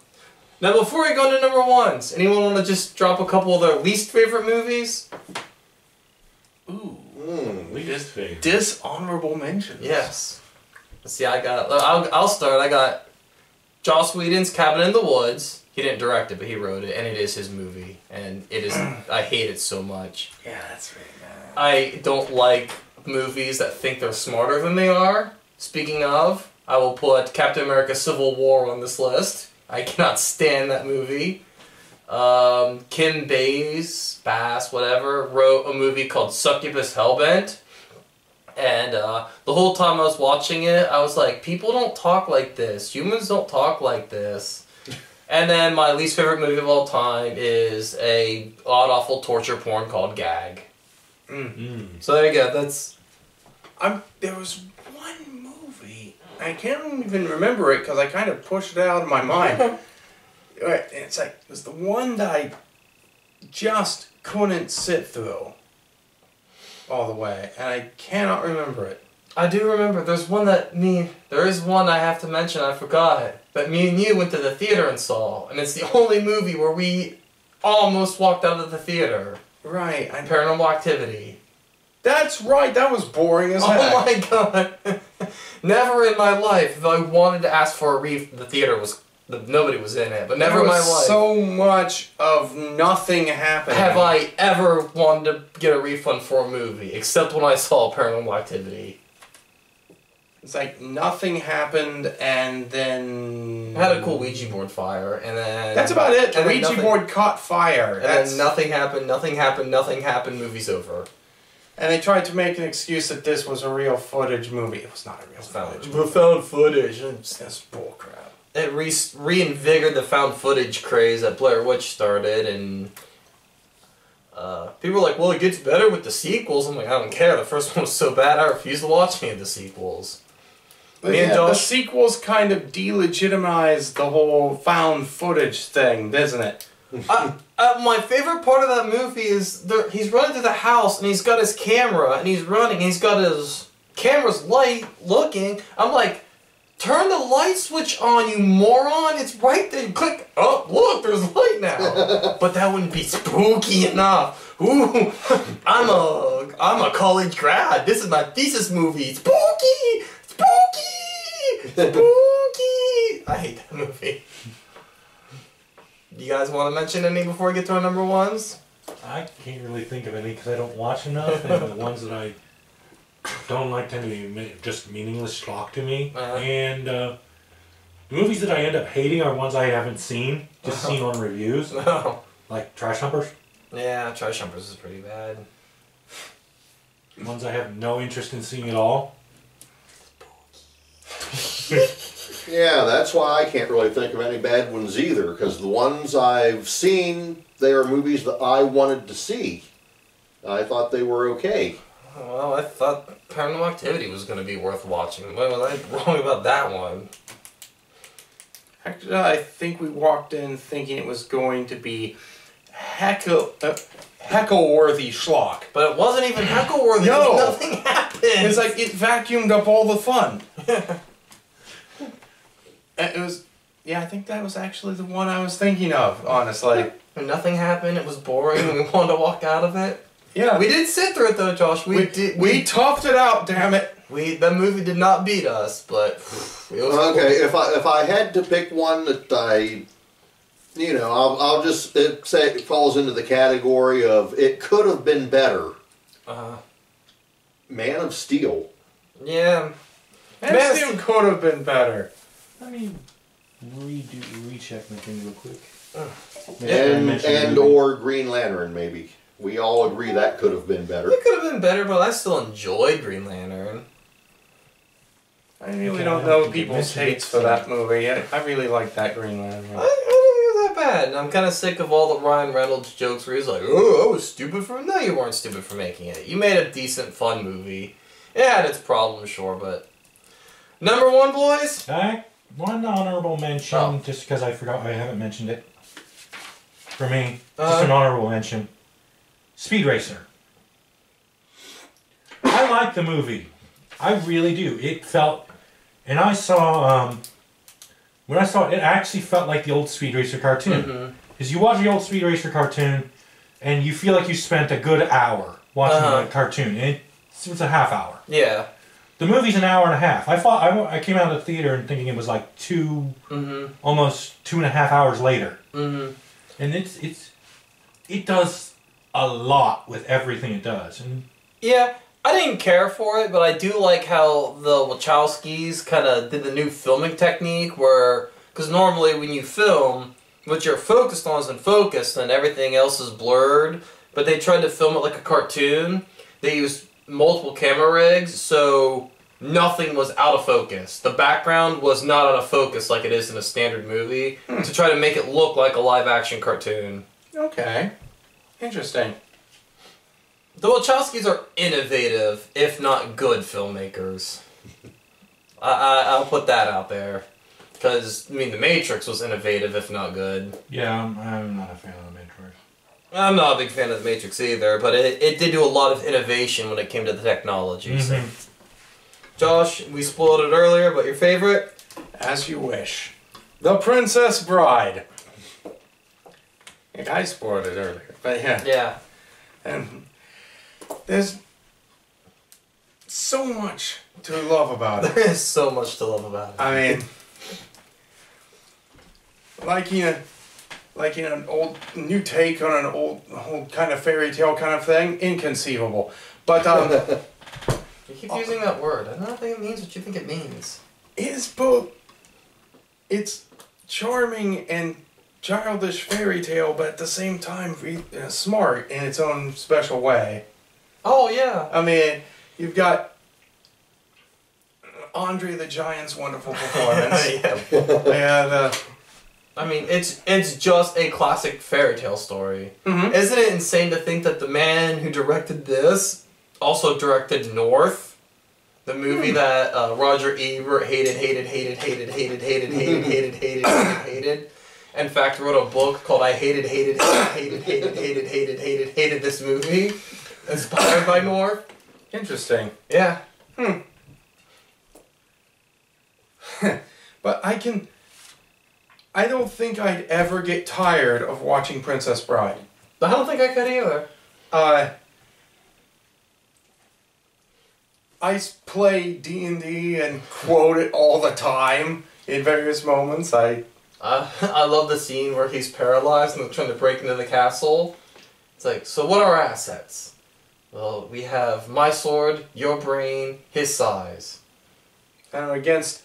Speaker 2: before we go into number 1s, anyone want to just drop a couple of their least favorite movies?
Speaker 5: Ooh.
Speaker 6: Least favorite.
Speaker 5: Dishonorable mentions.
Speaker 2: Yes. See, I'll start. I got Joss Whedon's Cabin in the Woods. He didn't direct it, but he wrote it, and it is his movie. And it is, I hate it so much.
Speaker 5: Yeah, that's really bad.
Speaker 2: I don't like movies that think they're smarter than they are. Speaking of, I will put Captain America Civil War on this list. I cannot stand that movie. Kim Bass, whatever, wrote a movie called Succubus Hellbent. And the whole time I was watching it, I was like, people don't talk like this. Humans don't talk like this. And then my least favorite movie of all time is a god-awful torture porn called Gag. So there you go, that's...
Speaker 5: There was one movie, I can't even remember it because I kind of pushed it out of my mind. It's like, it was the one that I just couldn't sit through all the way, and I cannot remember it.
Speaker 2: I do remember, there is one I have to mention, I forgot, that me and you went to the theater and saw, and it's the only movie where we almost walked out of the theater.
Speaker 5: Right.
Speaker 2: Paranormal Activity.
Speaker 5: That's right, that was boring as heck.
Speaker 2: Oh my god. Never in my life, if I wanted to ask for a the theater was, nobody was in it, but never in my life.
Speaker 5: So much of nothing happening.
Speaker 2: Have I ever wanted to get a refund for a movie, except when I saw Paranormal Activity.
Speaker 5: It's like nothing happened, and then...
Speaker 2: I had a cool Ouija board fire, and then...
Speaker 5: That's about it. The Ouija board caught fire.
Speaker 2: And then nothing happened, movie's over.
Speaker 5: And they tried to make an excuse that this was a real footage movie. It was not a real footage movie.
Speaker 2: Found footage.
Speaker 5: That's bullcrap.
Speaker 2: It reinvigorated the found footage craze that Blair Witch started, and... people were like, well, it gets better with the sequels. I'm like, I don't care. The first one was so bad, I refuse to watch any of the sequels.
Speaker 5: But yeah, the sequels kind of delegitimized the whole found footage thing, doesn't it?
Speaker 2: My favorite part of that movie is he's running through the house and he's got his camera and he's running and he's got his camera's light looking. I'm like, turn the light switch on, you moron! It's right there. Click. Oh, look, there's light now. But that wouldn't be spooky enough. Ooh, I'm a college grad. This is my thesis movie. Spooky, spooky, spooky. I hate that movie. You guys want to mention any before we get to our number ones?
Speaker 6: I can't really think of any because I don't watch enough, and the ones that I don't like tend to be just meaningless schlock to me. And the movies that I end up hating are ones I haven't seen, just seen on reviews. Like Trash Humpers.
Speaker 2: Yeah, Trash Humpers is pretty bad.
Speaker 6: Ones I have no interest in seeing at all.
Speaker 3: Yeah, that's why I can't really think of any bad ones either, because the ones I've seen, they are movies that I wanted to see. I thought they were okay.
Speaker 2: Well, I thought Paranormal Activity was going to be worth watching. Why was I wrong about that one?
Speaker 5: Actually, I think we walked in thinking it was going to be heckle-worthy schlock.
Speaker 2: But it wasn't even heckle-worthy.
Speaker 5: No!
Speaker 2: Nothing happened.
Speaker 5: It's like it vacuumed up all the fun. It was... Yeah, I think that was actually the one I was thinking of, honestly.
Speaker 2: And nothing happened. It was boring. And we wanted to walk out of it.
Speaker 5: Yeah.
Speaker 2: We did sit through it though, Josh. We
Speaker 5: toughed it out, damn it.
Speaker 2: That movie did not beat us, but it was
Speaker 3: okay.
Speaker 2: Cool.
Speaker 3: If I had to pick one that I'll just say it falls into the category of it could have been better. Man of Steel.
Speaker 2: Yeah.
Speaker 5: Man of Steel could have been better.
Speaker 6: Let me recheck my thing real quick.
Speaker 3: And or Green Lantern, maybe. We all agree that could have been better.
Speaker 2: It could have been better, but I still enjoyed Green Lantern.
Speaker 5: I really don't know people's hates for that movie. I really like that Green Lantern.
Speaker 2: I don't think it was that bad. And I'm kind of sick of all the Ryan Reynolds jokes where he's like, oh, I was stupid for... No, you weren't stupid for making it. You made a decent, fun movie. It had its problems, sure, but... Number one, boys?
Speaker 6: One honorable mention, just because I forgot I haven't mentioned it. For me, just an honorable mention. Speed Racer. I like the movie. I really do. It felt... And I saw... when I saw it, it actually felt like the old Speed Racer cartoon. Because you watch the old Speed Racer cartoon, and you feel like you spent a good hour watching the cartoon. And it was a half hour.
Speaker 2: Yeah.
Speaker 6: The movie's an hour and a half. I came out of the theater and thinking it was like almost 2.5 hours later. And it does a lot with everything it does. And
Speaker 2: Yeah, I didn't care for it, but I do like how the Wachowskis kind of did the new filming technique where, because normally when you film, what you're focused on isn't focused and everything else is blurred, but they tried to film it like a cartoon. They used multiple camera rigs, so nothing was out of focus. The background was not out of focus like it is in a standard movie, to try to make it look like a live-action cartoon.
Speaker 5: Okay. Interesting.
Speaker 2: The Wachowskis are innovative, if not good filmmakers. I'll put that out there. Because, I mean, The Matrix was innovative, if not good.
Speaker 6: yeah, I'm not a fan of The Matrix.
Speaker 2: I'm not a big fan of The Matrix either, but it did do a lot of innovation when it came to the technology. So. Josh, we spoiled it earlier, but your favorite?
Speaker 5: As you wish. The Princess Bride. I spoiled it earlier, but yeah.
Speaker 2: Yeah.
Speaker 5: And there's so much to love about it.
Speaker 2: There is so much to love about it.
Speaker 5: I mean, like an old new take on an old kind of fairy tale kind of thing, inconceivable. But
Speaker 2: You keep using that word. I don't think it means what you think it means.
Speaker 5: it's both. It's charming and childish fairy tale, but at the same time smart in its own special way.
Speaker 2: Oh, yeah.
Speaker 5: I mean, you've got Andre the Giant's wonderful performance.
Speaker 2: Yeah.
Speaker 5: And
Speaker 2: I mean, it's just a classic fairy tale story.
Speaker 5: Mhm.
Speaker 2: Isn't it insane to think that the man who directed this also directed North, the movie that Roger Ebert hated, in fact wrote a book called I hated this movie, inspired by North.
Speaker 5: interesting.
Speaker 2: Yeah.
Speaker 5: But I don't think I'd ever get tired of watching Princess Bride.
Speaker 2: I don't think I could either.
Speaker 5: I play D&D and quote it all the time in various moments.
Speaker 2: I love the scene where he's paralyzed and they're trying to break into the castle. It's like, so what are our assets? Well, we have my sword, your brain, his size.
Speaker 5: Against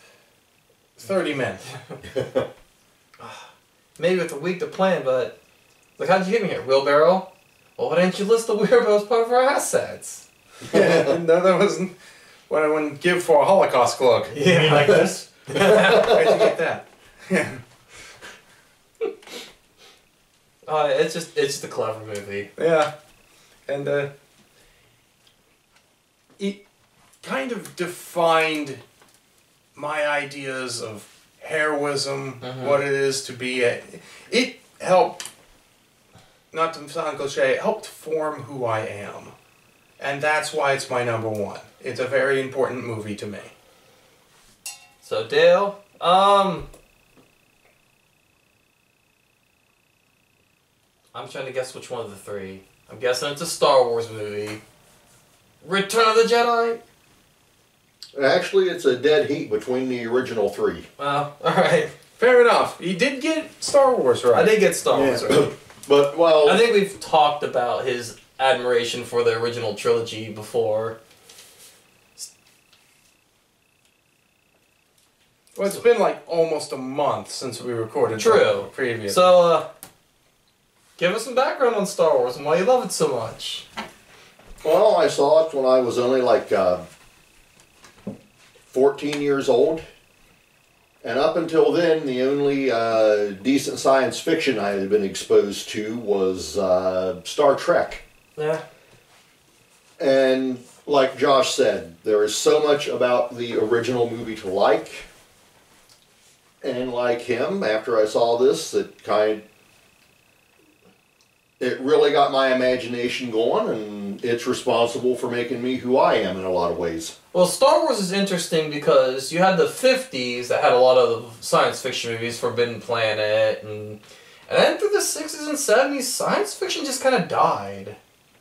Speaker 5: 30 men.
Speaker 2: Maybe it's a week to plan, but like, how'd you get me here? Wheelbarrow? Well, why didn't you list the wheelbarrow as part of our assets?
Speaker 5: No, that wasn't what I wouldn't give for a Holocaust cloak.
Speaker 6: You mean like this?
Speaker 5: Where'd you get that?
Speaker 2: It's just a clever movie.
Speaker 5: Yeah. And it kind of defined my ideas of heroism, what it is to be it helped, not to sound cliche, it helped form who I am. And that's why it's my number one. It's a very important movie to me.
Speaker 2: So Dale, I'm trying to guess which one of the three. I'm guessing it's a Star Wars movie. Return of the Jedi?
Speaker 3: Actually, it's a dead heat between the original three.
Speaker 2: Alright.
Speaker 5: Fair enough. You did get Star Wars right.
Speaker 2: I did get Star Wars right.
Speaker 3: But, well...
Speaker 2: I think we've talked about his admiration for the original trilogy before.
Speaker 5: Well, it's been like almost a month since we recorded
Speaker 2: True.
Speaker 5: the previous.
Speaker 2: So, give us some background on Star Wars and why you love it so much.
Speaker 3: Well, I saw it when I was only like 14 years old. And up until then, the only decent science fiction I had been exposed to was Star Trek.
Speaker 2: Yeah.
Speaker 3: And like Josh said, there is so much about the original movie to like. And like him, after I saw this, it really got my imagination going, and it's responsible for making me who I am in a lot of ways.
Speaker 2: Well, Star Wars is interesting because you had the 50s that had a lot of science fiction movies, Forbidden Planet, and then through the 60s and 70s, science fiction just kind of died.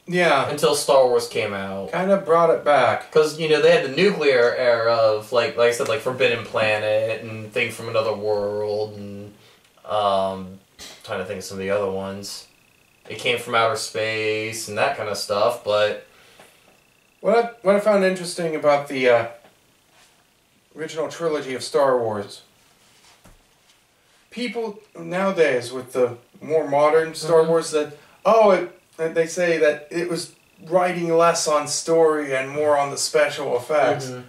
Speaker 5: Yeah,
Speaker 2: until Star Wars came out.
Speaker 5: kind of brought it back.
Speaker 2: Because, you know, they had the nuclear era of, like I said, like Forbidden Planet and Thing from Another World and, trying to think of some of the other ones. It came from outer space and that kind of stuff, but...
Speaker 5: What I found interesting about the original trilogy of Star Wars, people nowadays with the more modern Star Wars they say that it was writing less on story and more on the special effects. And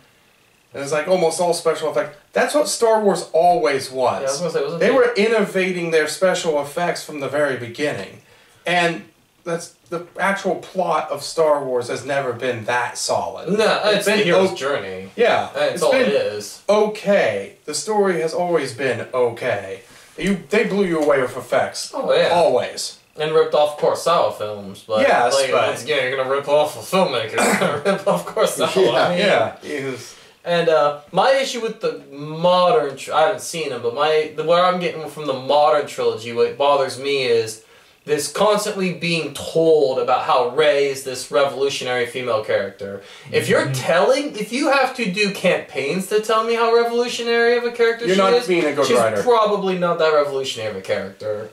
Speaker 5: it's like almost all special effects. That's what Star Wars always was.
Speaker 2: Yeah, I was gonna say, wasn't
Speaker 5: They
Speaker 2: it-
Speaker 5: were innovating their special effects from the very beginning. And that's the actual plot of Star Wars has never been that solid.
Speaker 2: No, it's the hero's
Speaker 5: o-
Speaker 2: journey.
Speaker 5: Yeah,
Speaker 2: That's all it is.
Speaker 5: okay. The story has always been okay. They blew you away with effects.
Speaker 2: Oh, yeah.
Speaker 5: Always.
Speaker 2: And ripped off Kurosawa films, but
Speaker 5: Yes,
Speaker 2: like,
Speaker 5: but-
Speaker 2: once again, you're gonna rip off a filmmaker. You're gonna rip off Kurosawa.
Speaker 3: Yeah.
Speaker 2: I mean,
Speaker 5: Yeah. It was,
Speaker 2: And my issue with the modern, I haven't seen them, but what I'm getting from the modern trilogy, what bothers me is this constantly being told about how Rey is this revolutionary female character. If you're if you have to do campaigns to tell me how revolutionary of a character
Speaker 5: You're
Speaker 2: she
Speaker 5: not
Speaker 2: is,
Speaker 5: being a good
Speaker 2: she's
Speaker 5: writer.
Speaker 2: probably not that revolutionary of a character.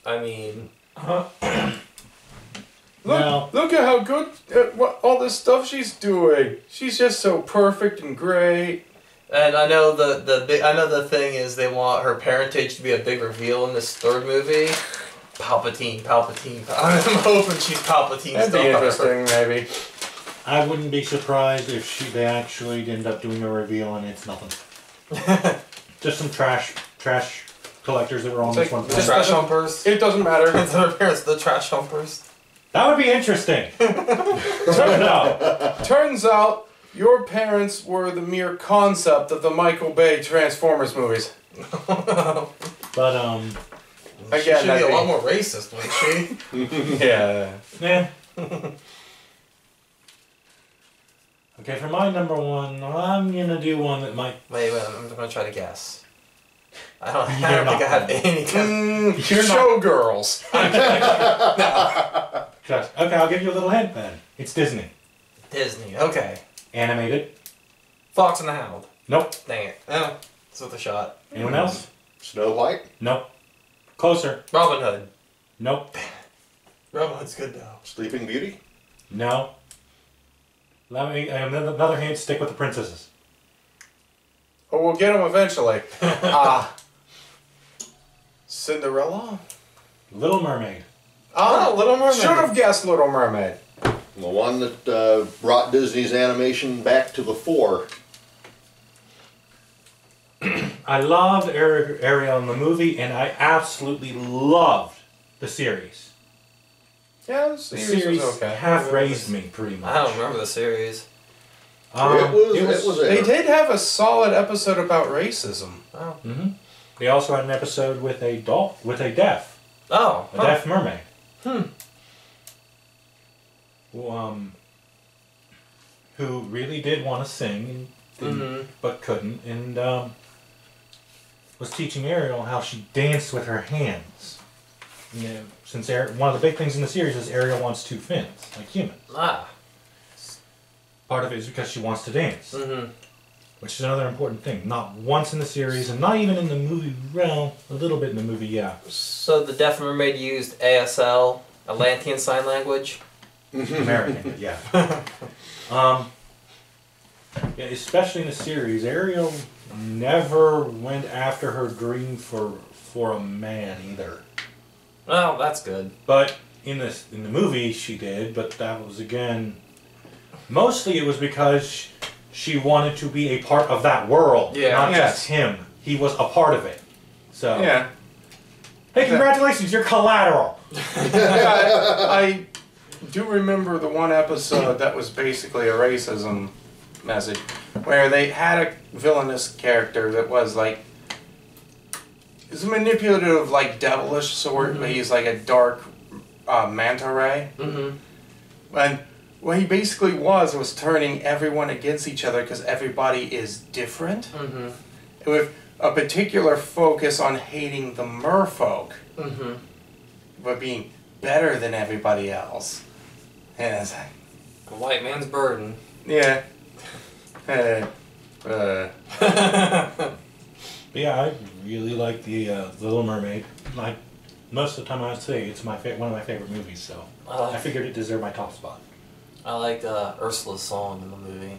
Speaker 2: I mean,
Speaker 6: Now,
Speaker 5: look at how good what all this stuff she's doing. She's just so perfect and great.
Speaker 2: and I know the thing is they want her parentage to be a big reveal in this third movie. Palpatine. I'm hoping she's Palpatine's
Speaker 5: That'd be
Speaker 2: daughter.
Speaker 5: interesting, maybe.
Speaker 6: I wouldn't be surprised if they actually end up doing a reveal and it's nothing. Just some trash collectors that were on
Speaker 5: It's
Speaker 6: this
Speaker 5: like-
Speaker 6: one.
Speaker 2: The
Speaker 5: Just-
Speaker 2: trash humpers.
Speaker 5: It doesn't matter.
Speaker 2: It's her parents, the trash humpers.
Speaker 6: That would be interesting. No.
Speaker 5: Turns out your parents were the mere concept of the Michael Bay Transformers movies.
Speaker 6: But
Speaker 2: She
Speaker 5: Again,
Speaker 2: should be
Speaker 5: that'd
Speaker 2: a
Speaker 5: be-
Speaker 2: lot more racist, wouldn't she?
Speaker 5: Yeah.
Speaker 6: yeah. Okay, for my number one, I'm gonna do one that might.
Speaker 2: Wait, I'm gonna try to guess. I don't
Speaker 6: You're
Speaker 2: think I have
Speaker 6: not.
Speaker 2: any kind of...
Speaker 6: You're not-
Speaker 5: Showgirls.
Speaker 6: Okay, I'll give you a little hint then. It's Disney.
Speaker 2: Disney, okay.
Speaker 6: Animated.
Speaker 2: Fox and the Hound.
Speaker 6: Nope.
Speaker 2: Dang it. Oh, it's with a shot.
Speaker 6: Anyone else?
Speaker 3: Snow White?
Speaker 6: Nope. Closer.
Speaker 2: Robin Hood.
Speaker 6: Nope.
Speaker 2: Robin Hood's good though.
Speaker 3: Sleeping Beauty?
Speaker 6: No. Let me another hint. Stick with the princesses.
Speaker 5: Oh, we'll get them eventually. Cinderella?
Speaker 6: Little Mermaid.
Speaker 2: Oh, Little Mermaid.
Speaker 5: Should have guessed Little Mermaid.
Speaker 3: The one that brought Disney's animation back to the fore.
Speaker 6: I loved Ariel in the movie, and I absolutely loved the series.
Speaker 5: Yeah, the
Speaker 6: The
Speaker 5: series
Speaker 6: series
Speaker 5: was okay.
Speaker 6: half raised me pretty much.
Speaker 2: I don't remember the series.
Speaker 3: It was
Speaker 5: They
Speaker 3: there.
Speaker 5: did have a solid episode about racism.
Speaker 6: Mm-hmm. They also had an episode with a deaf
Speaker 2: Oh.
Speaker 6: deaf mermaid. Who really did want to sing, and didn't, but couldn't, and was teaching Ariel how she danced with her hands. You know, since one of the big things in the series is Ariel wants two fins, like humans.
Speaker 2: Ah.
Speaker 6: Part of it is because she wants to dance,
Speaker 2: Mm-hmm.
Speaker 6: which is another important thing. Not once in the series, and not even in the movie. Well, a little bit in the movie, yeah.
Speaker 2: So the Deaf Mermaid used ASL, Atlantean Sign Language.
Speaker 6: American, yeah. Yeah, especially in the series, Ariel never went after her dream for a man either.
Speaker 2: Well, that's good.
Speaker 6: But in the movie, she did. But that was again, mostly it was because she wanted to be a part of that world,
Speaker 2: Yeah.
Speaker 6: not
Speaker 5: Yes.
Speaker 6: just him. He was a part of it. So
Speaker 5: Yeah.
Speaker 6: hey, congratulations, you're collateral.
Speaker 5: I do remember the one episode that was basically a racism message, where they had a villainous character that was like, it's a manipulative, like devilish sort, but he's like a dark manta ray.
Speaker 2: Mm-hmm.
Speaker 5: And what he basically was turning everyone against each other because everybody is different,
Speaker 2: Mm-hmm.
Speaker 5: with a particular focus on hating the merfolk,
Speaker 2: Mm-hmm.
Speaker 5: but being better than everybody else. And it's like,
Speaker 2: A white man's burden.
Speaker 5: yeah.
Speaker 6: But yeah, I really like the Little Mermaid. Most of the time I would say it's one of my favorite movies, so I figured it deserved my top spot.
Speaker 2: I liked Ursula's song in the movie,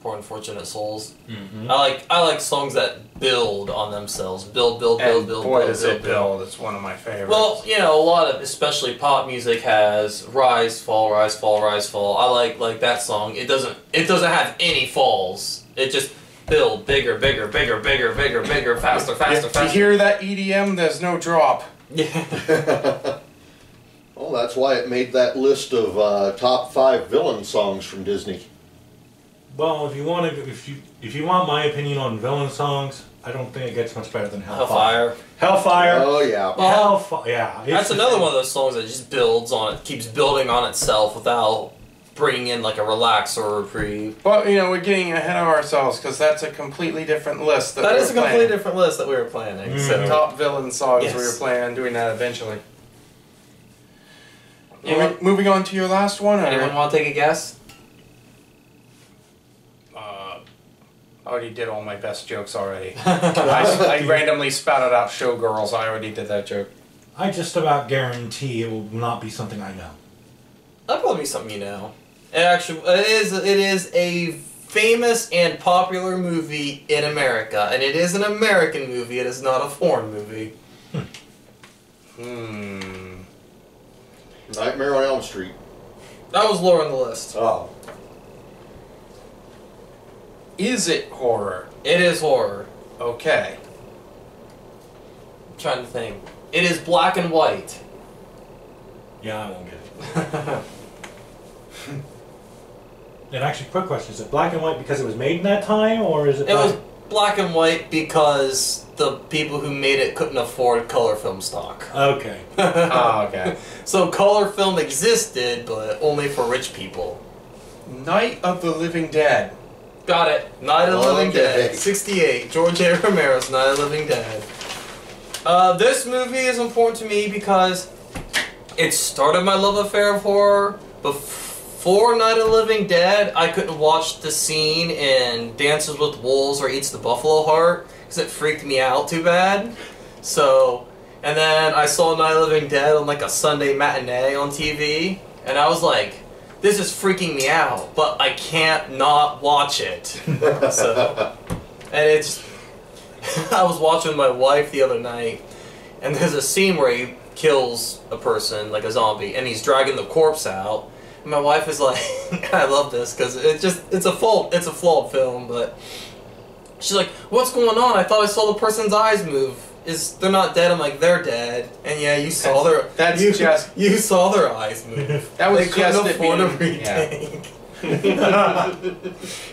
Speaker 2: "Poor Unfortunate Souls."
Speaker 6: Mm-hmm.
Speaker 2: I like songs that build on themselves. Build,
Speaker 5: Boy,
Speaker 2: build,
Speaker 5: does
Speaker 2: build,
Speaker 5: it build. It's one of my favorites.
Speaker 2: Well, you know, a lot of, especially pop music, has rise, fall, rise, fall, rise, fall. I like that song. It doesn't have any falls. It just build bigger, bigger, bigger, bigger, bigger, bigger, faster, faster,
Speaker 5: if
Speaker 2: faster.
Speaker 5: you hear that EDM, there's no drop.
Speaker 2: Yeah.
Speaker 3: Well, that's why it made that list of top 5 villain songs from Disney.
Speaker 6: Well, if you want my opinion on villain songs, I don't think it gets much better than Hellfire.
Speaker 2: Hellfire.
Speaker 3: Oh yeah.
Speaker 6: Hellfire. Yeah.
Speaker 2: That's another one of those songs that just builds on it, keeps building on itself without bringing in like a relax or reprieve.
Speaker 5: But, you know, we're getting ahead of ourselves because that's a completely different list.
Speaker 2: That
Speaker 5: we
Speaker 2: is a
Speaker 5: were
Speaker 2: completely
Speaker 5: planning.
Speaker 2: different list that we were planning.
Speaker 6: Mhm.
Speaker 2: So
Speaker 5: Top villain songs,
Speaker 2: Yes.
Speaker 5: we were planning on doing that eventually.
Speaker 2: Anyone-
Speaker 5: Moving on to your last one? Or?
Speaker 2: anyone want to take a guess?
Speaker 5: I already did all my best jokes already. I randomly spouted out Showgirls. I already did that joke.
Speaker 6: I just about guarantee it will not be something I know.
Speaker 2: That'd probably be something you know. It is a famous and popular movie in America, and it is an American movie. It is not a foreign movie.
Speaker 3: Nightmare on Elm Street.
Speaker 2: That was lower on the list.
Speaker 3: Oh.
Speaker 5: Is it horror?
Speaker 2: It is horror.
Speaker 5: Okay.
Speaker 2: I'm trying to think. It is black and white.
Speaker 6: Yeah, I won't get it. And actually, quick question: is it black and white because it was made in that time, or is it?
Speaker 2: It was black and white because the people who made it couldn't afford color film stock.
Speaker 6: Okay.
Speaker 5: Oh, okay.
Speaker 2: So color film existed, but only for rich people.
Speaker 5: Night of the Living Dead.
Speaker 2: Got it. Night of the Living
Speaker 3: Okay.
Speaker 2: Dead. 68. George A. Romero's Night of the Living Dead. This movie is important to me because it started my love affair of horror. Before Night of the Living Dead, I couldn't watch the scene in Dances with Wolves or Eats the Buffalo Heart because it freaked me out too bad. So, and then I saw Night of the Living Dead on like a Sunday matinee on TV, and I was like, this is freaking me out, but I can't not watch it. So, and it's, I was watching my wife the other night, and there's a scene where he kills a person, like a zombie, and he's dragging the corpse out. And my wife is like, I love this, because it's a flawed film, but she's like, what's going on? I thought I saw the person's eyes move. They're not dead? I'm like, they're dead. And yeah, you saw you saw their eyes move.
Speaker 5: That was
Speaker 2: they couldn't
Speaker 5: just it
Speaker 2: afford a
Speaker 5: being-
Speaker 2: retake.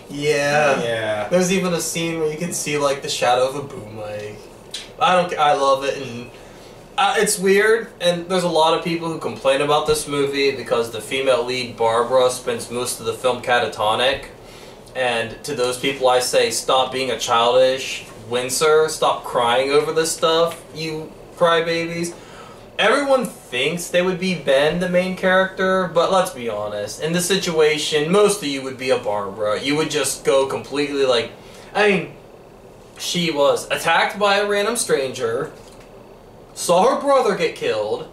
Speaker 5: Yeah.
Speaker 2: Yeah. There's even a scene where you can see like the shadow of a boom leg. I love it, and it's weird. And there's a lot of people who complain about this movie because the female lead Barbara spends most of the film catatonic. And to those people, I say, stop being a childish wincer. Stop crying over this stuff, you crybabies. Everyone thinks they would be Ben, the main character, but let's be honest. In this situation, most of you would be a Barbara. You would just go completely like... I mean, she was attacked by a random stranger, saw her brother get killed,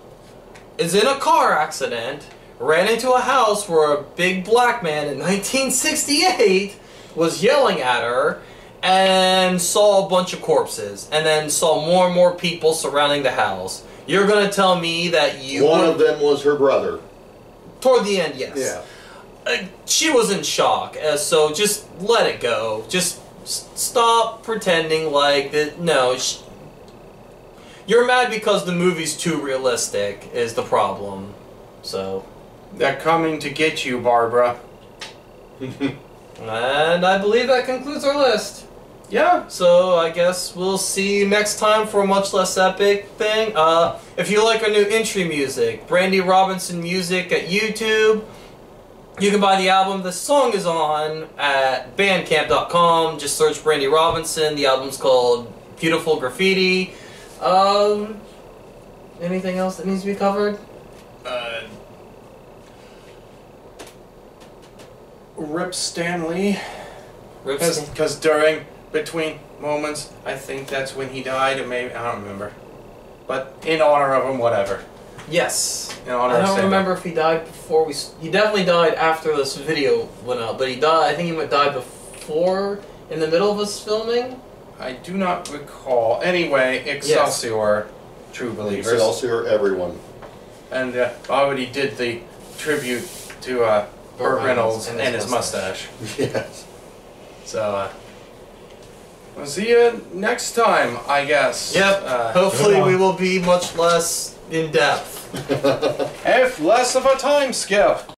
Speaker 2: is in a car accident, ran into a house where a big black man in 1968 was yelling at her, and saw a bunch of corpses, and then saw more and more people surrounding the house. You're gonna tell me that you...
Speaker 3: One of them was her brother.
Speaker 2: Toward the end, yes.
Speaker 3: Yeah.
Speaker 2: She was in shock, so just let it go. Just stop pretending like that. No, you're mad because the movie's too realistic is the problem. So...
Speaker 5: They're coming to get you, Barbara.
Speaker 2: And I believe that concludes our list.
Speaker 5: Yeah.
Speaker 2: So I guess we'll see you next time for a much less epic thing. If you like our new entry music, Brandy Robinson Music at YouTube. You can buy the album the song is on at bandcamp.com. Just search Brandy Robinson. The album's called Beautiful Graffiti. Anything else that needs to be covered?
Speaker 5: Rip Stanley.
Speaker 2: Rip's
Speaker 5: Because between moments, I think that's when he died, or maybe, I don't remember. But in honor of him, whatever.
Speaker 2: Yes.
Speaker 5: In honor
Speaker 2: I
Speaker 5: of
Speaker 2: don't
Speaker 5: Stanley.
Speaker 2: remember if he died before we. He definitely died after this video went out, but he died. I think he died before, in the middle of us filming.
Speaker 5: I do not recall. Anyway, Excelsior, True Believers.
Speaker 3: Excelsior, everyone.
Speaker 5: And already did the tribute to Burt Reynolds and his mustache.
Speaker 3: Yes.
Speaker 5: So, we'll see you next time, I guess.
Speaker 2: Yep. Hopefully,
Speaker 6: good
Speaker 2: we
Speaker 6: one.
Speaker 2: will be much less in depth.
Speaker 5: If less of a time skip.